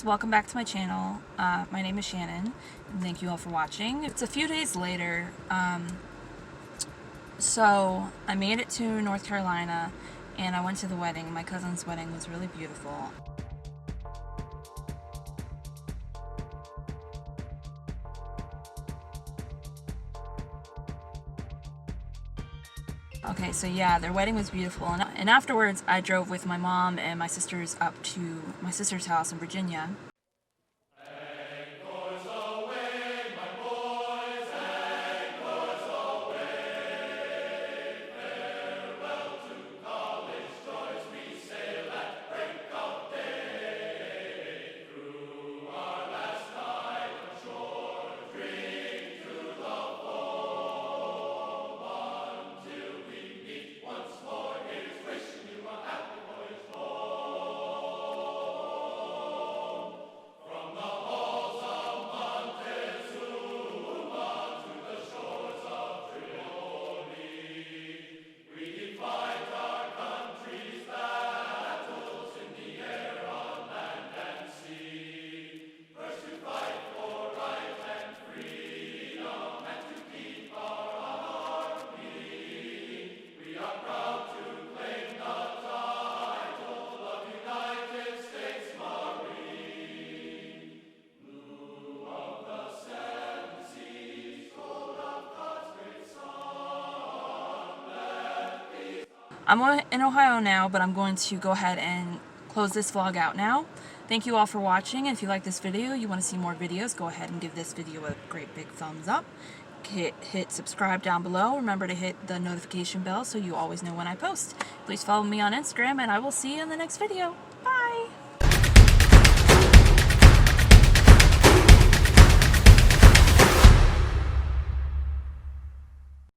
guys, welcome back to my channel. My name is Shannon, and thank you all for watching. It's a few days later, so I made it to North Carolina, and I went to the wedding. My cousin's wedding was really beautiful. Okay, so yeah, their wedding was beautiful, and afterwards I drove with my mom and my sisters up to my sister's house in Virginia. I'm in Ohio now, but I'm going to go ahead and close this vlog out now. Thank you all for watching, and if you like this video, you want to see more videos, go ahead and give this video a great big thumbs up. Hit subscribe down below. Remember to hit the notification bell so you always know when I post. Please follow me on Instagram, and I will see you in the next video. Bye!